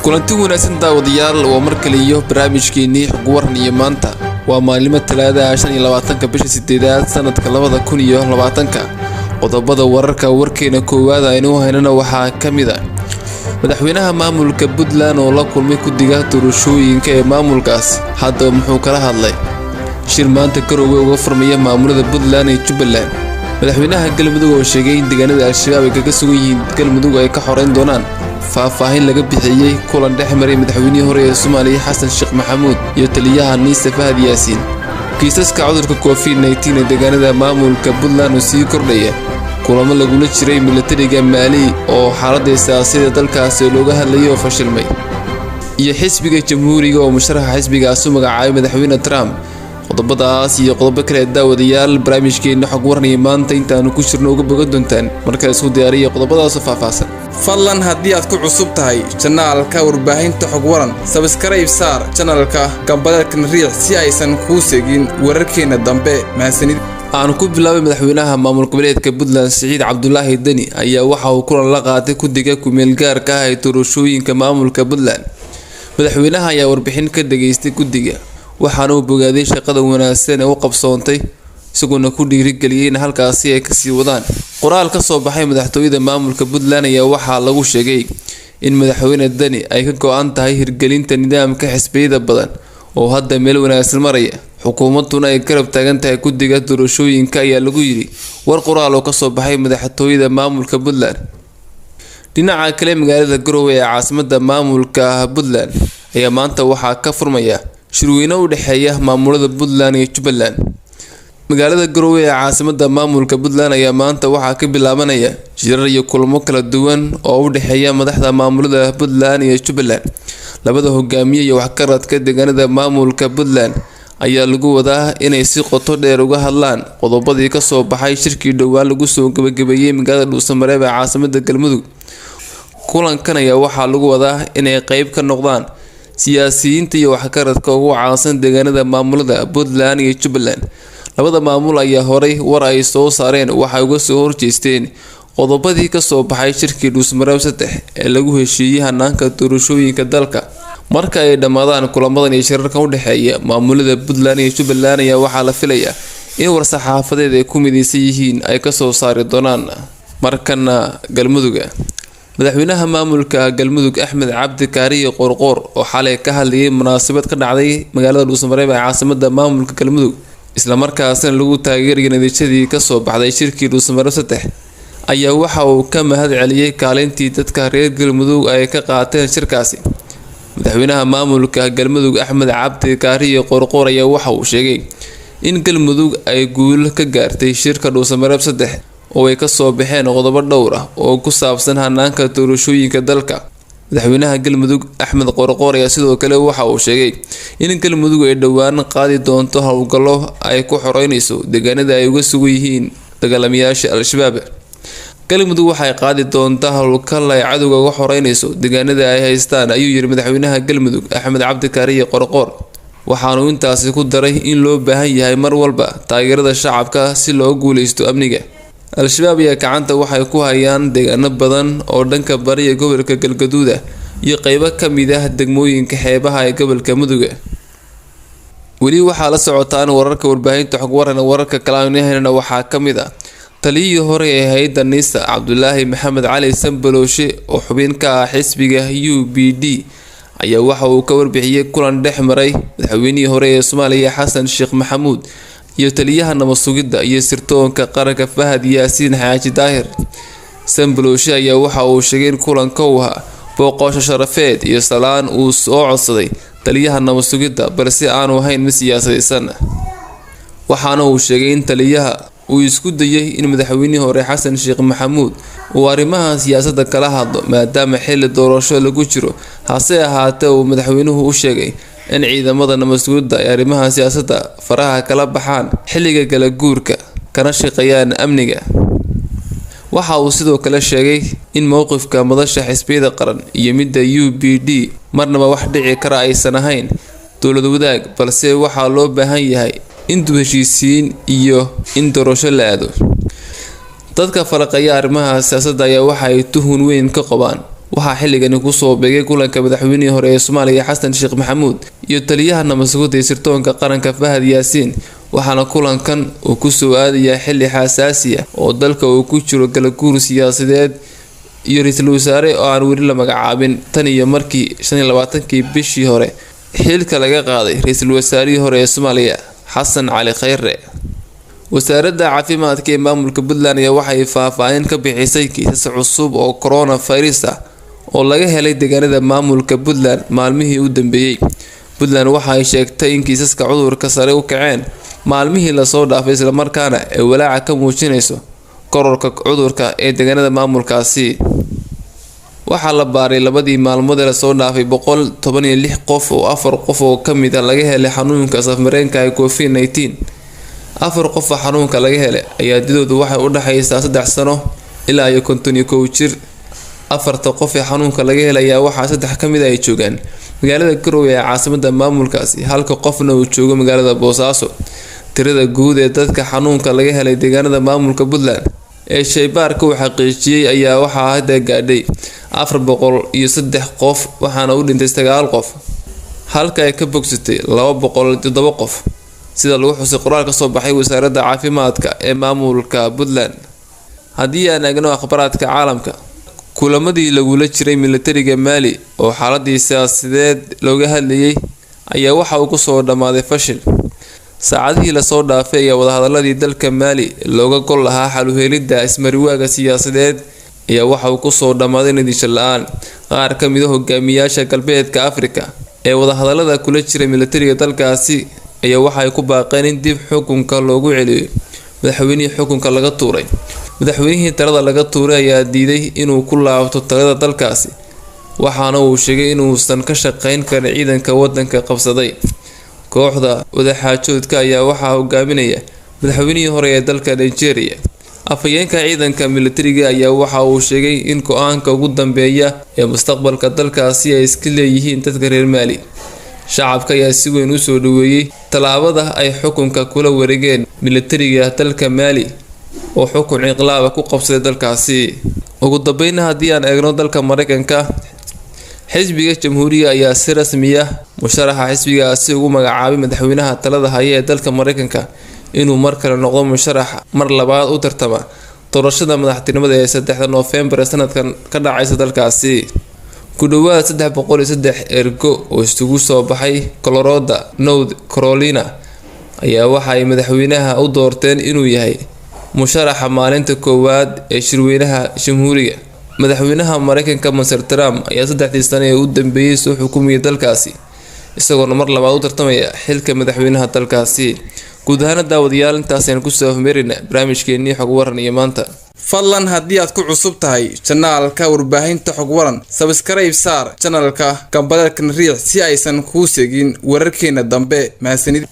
kulanti wanaagsan daawadayaal waa markale iyo barnaamijkeennii xog waran iyo maanta waa maalmo Talaada 25 bisha 8 sanadka 2020 qodobada wararka warkeena koowaad aynu haynana waxaa kamid ah madaxweynaha maamulka Puntland oo la kulmay guddiga doorashooyinka ee maamulkaas hadda muxuu kala hadlay shir maanta Garowe uga furmaya maamulada Puntland iyo Jubaland madaxweynaha Galmudug oo sheegay in deegaanada al-shabaab ay kaga sugan yihiin Galmudug ay ka xoreyn doonaan faahfaahin laga bixiyay kulan dhexmaray madaxweynihii hore ee Soomaaliya Xasan Sheekh Maxamuud iyo taliyaha Niise Fahad Yaasiin kiisaska cudurka COVID-19 ee deegaanada maamulka Puntland oo sii kordhaya kulamo lagula jiray militariga Maali oo xaaladda siyaasadeed dalkaasi looga hadlayay oo fashilmay iyo xisbiga jamhuuriga oo musharaxa xisbigaas u magacaabay madaxweyne Trump qodobadaas iyo qodobo kale daawadayaal barnaamijkeena xog waran iyo maanta intaanu ku jirno uga bogan doontaan marka isku diyaariyo qodobadaas faahfaahsan fadlan haddii aad ku cusub tahay channelka warbaahinta xog waran subscribe saar channelka gambaleelka riix si aysan kuu seegin wararkeena dambe mahadsanid aan ku bilaabay madaxweynaha maamulka goboleedka Puntland Siciid Cabdullaahi Dani ayaa waxa uu kulan la qaatay guddiga ku-meel gaarka ah ee doorashooyinka maamulka Puntland madaxweynaha ayaa warbixin ka dhageystay guddiga waxaana uu bogaaday shaqada wanaagsan ee u qabsoontay isagoo ku dhiirigeliyay in halkaasi ay ka sii wadaan qoraal ka soo baxay madaxtooyada maamulka Puntland ayaa waxaa lagu sheegay in madaxweyne Dani ay ka go'an tahay hirgelinta nidaamka xisbiyada badan oo hadda meel wanaagsan maraya xukuumaduna ay garab taagan tahay guddiga doorashooyinka ayaa lagu yiri war qoraal oo ka soo baxay madaxtooyada maamulka Puntland dhinaca kale magaalada Garowe ee caasimadda maamulka Puntland ayaa maanta waxaa ka furmaya shirweyne u dhaxeeya maamulada Puntland iyo Jubaland magaalada Garowe ee caasimadda maamulka Puntland ayaa maanta waxaa ka bilaabanaya shirar iyo kulamo kala duwan oo u dhaxeeya madaxda maamulada Puntland iyo Jubaland labada hogaamiye iyo waxqabadka deegaanada maamulka Puntland ayaa lagu wadaa inay si qoto dheer uga hadlaan qodobadii ka soo baxay shirkii dhawaan lagu soo gabagabeeyay magaalada Dhuusamareeb ee caasimadda Galmudug kulankan ayaa waxaa lagu wadaa inay qayb ka noqdaan siyaasiyiinta iyo waxqabadka ugu caansan deegaanada maamulada Puntland iyo Jubaland labada maamul ayaa horay war ay soo saareen waxa uga soo horjeesteen qodobadii ka soo baxay shirkii Dhuusamareeb 3 ee lagu heshiiyay hanaanka doorashooyinka dalka marka ay dhamaadaan kulamadan iyo shirarka u dhaxeeya maamulada Puntland iyo Jubaland ayaa waxaa la filayaa in war-saxaafadeed ay ku midaysan yihiin ay ka soo saari doonaan markana Galmudug madaxweynaha maamulka Galmudug Axmed Cabdi Kaariye Qorqor oo xalay ka hadlayay munaasabad ka dhacday magaalada Dhuusamareeb ee caasimadda maamulka Galmudug isla markaasna lagu taageeray natiijadii ka soo baxday shirkii Dhuusamareeb 3 ayaa waxa uu ka mahad celiyay kaalintii dadka reer Galmudug ay ka qaateen shirkaasi madaxweynaha maamulka Galmudug Axmed Cabdi Kaariye Qorqor ayaa waxa uu sheegay in Galmudug ay guul ka gaartay shirka Dhuusamareeb 3 oo ay ka soo baxeen qodobo dhowr ah oo ku saabsan hanaanka doorashooyinka dalka madaxweynaha Galmudug Axmed Qorqor ayaa sidoo kale waxa uu sheegay in Galmudug ay dhawaan qaadi doonto hawlgallo ay ku xoreynayso deegaanada ay uga sugan yihiin dagaalamayaasha al-shabaab Galmudug waxay qaadi doontaa hawlgal ay cadowga uga xoreynayso deegaanada ay haystaan ayuu yiri madaxweynaha Galmudug Axmed Cabdi Kaariye Qorqor waxaanu intaasi ku daray in loo baahan yahay mar walba taageerada shacabka si loo guuleysto amniga al-shabaab ayaa gacanta waxay ku hayaan deegaano badan oo dhanka bariga gobolka Galgaduud iyo qaybo ka mid ah degmooyinka xeebaha ee gobolka Mudug wali waxaa la socotaan wararka warbaahinta xog waran wararka kalaanyaheena waxaa ka mid ah taliyihii hore ee hay'adda Niise Cabdullaahi Maxamed Cali Sanbalooshe oo xubin ka ah xisbiga UPD ayaa waxa uu ka warbixiyay kulan dhexmaray madaxweynihii hore ee Soomaaliya Xasan Sheekh Maxamuud iyo taliyaha nabad sugidda iyo sirdoonka qaranka Fahad Yaasiin Xaaji Daahir Sanbalooshe ayaa waxa uu sheegay in kulanka uu ahaa booqasho sharafeed iyo salaan uu soo codsaday taliyaha nabad sugidda balse aanu ahayn mid siyaasadeysan waxaana uu sheegay in taliyaha uu isku dayay in madaxweynihii hore Xasan Sheekh Maxamuud uu arrimaha siyaasadda kala hadlo maadaama xilli doorasho lagu jiro hase ahaatee uu madaxweynuhu u sheegay in ciidamada nabad sugidda ay arrimaha siyaasadda faraha kala baxaan xilliga kala guurka kana shaqeeyaan amniga waxa uu sidoo kale sheegay in mowqifka madasha xisbiyada qaran iyo midda UPD marnaba wax dhici kara aysan ahayn dowlad wadaag balse waxaa loo baahan yahay in dib heshiisiin iyo in doorasho la aado dadka faraqaya arrimaha siyaasadda ayaa waxa ay tuhun weyn ka qabaan waxaa xilligani kusoo beegay kulanka madaxweynihii hore ee Soomaaliya Xasan Sheekh Maxamuud iyo taliyaha nabadgelyada sirdoonka qaranka Fahad Yaasiin, waxaana kulankan uu kusoo aadayaa xilli xasaasi ah oo dalka uu ku jiro kala guur siyaasadeed iyo ra'iisul wasaare oo aan weli la magacaabin tan iyo markii 25kii bishii hore xilka laga qaaday ra'iisul wasaarihii hore ee Soomaaliya Xasan Cali Khayre. wasaaradda caafimaadka ee maamulka Puntland ayaa waxay faahfaahin ka bixisay kiisas cusub oo coronavirus ah oo laga helay deegaanada maamulka Puntland maalmihii u dambeeyay. Puntland waxa ay sheegtay in kiisaska cudurka sare u kaceen maalmihii la soo dhaafay, isla markaana ay walaac ka muujinayso kororka cudurka ee deegaanada maamulkaasi. waxaa la baaray labadii maalmood ee la soo dhaafay 116 qof oo 4 qof oo kamid ah laga helay xanuunka safmareenka ee COVID-19. 4 qof oo xanuunka laga helay ayaa didoodu waxay u dhaxaysaa 3 sano ilaa 51 jir. 4 qof ee xanuunka laga helay ayaa waxaa 3 kamid ah ay joogaan magaalada Garowe ee caasimadda maamulkaasi, halka qofna uu joogo magaalada Boosaaso. tirada guud ee dadka xanuunka laga helay deegaanada maamulka Puntland ee shaybaarka uu xaqiijiyay ayaa waxaa hadda gaadhay 403 qof, waxaana u dhintay 9 qof halka ay ka bogsatay 207 qof sida lagu xusay qoraal ka soo baxay wasaaradda caafimaadka ee maamulka Puntland. haddii aan eegno akhbaraadka caalamka, kulamadii lagula jiray militariga Mali oo xaaladii siyaasadeed looga hadlayay ayaa waxa uu ku soo dhamaaday fashil. saacadihii la soo dhaafay ayaa wadahadaladii dalka Mali looga gol lahaa xal u helidda ismariwaaga siyaasadeed ayaa waxa uu ku soo dhamaaday natiijo la'aan. qaar ka mid ah hogaamiyaasha galbeedka Afrika ee wadahadalada kula jiray militariga dalkaasi ayaa waxa ay ku baaqeen in dib xukunka loogu celiyo madaxweynihii xukunka laga tuuray. madaxweynihii talada laga tuuray ayaa diiday inuu ku laabto talada dalkaasi, waxaana uu sheegay inuusan ka shaqeyn karin ciidanka wadanka qabsaday. kooxda wadaxaajoodka ayaa waxaa hogaaminaya madaxweynihii hore ee dalka Nigeria. afhayeenka ciidanka militariga ayaa waxa uu sheegay in go'aanka ugu dambeeya ee mustaqbalka dalkaasi ay iska leeyihiin dadka reer Mali. shacabka ayaa si weyn u soo dhaweeyay talaabada ay xukunka kula wareegeen militariga dalka Mali oo xukun inqilaab ku qabsaday dalkaasi. ugu dambeyn, haddii aan eegno dalka Mareykanka, xisbiga Jamhuuriga ayaa si rasmi ah musharaxa xisbigaasi ugu magacaabay madaxweynaha talada haya ee dalka Mareykanka inuu mar kale noqdo musharax mar labaad u tartama doorashada madaxtinimada ee 3 Noofembar sanadkan ka dhacaysa dalkaasi. ku dhawaad 303 ergo oo isugu soo baxay Colorado, North Carolina ayaa waxa ay madaxweynaha u doorteen inuu yahay musharaxa maalinta koowaad ee shirweynaha Jamhuuriga. madaxweynaha Mareykanka Mr. Trump ayaa 3 sano ee u dambeeyay soo xukumay dalkaasi, isagoo mar labaad u tartamaya xilka madaxweynaha dalkaasi. guud ahaan daawadayaal intaas ayaan ku soo horumarinaa barnaamijkeennii xog waran iyo maanta. fadlan haddii aad ku cusub tahay channelka warbaahinta xog waran, subscribe saar channelka gambaleelka riix si aysan kuu seegin wararkeena dambe. mahadsanid.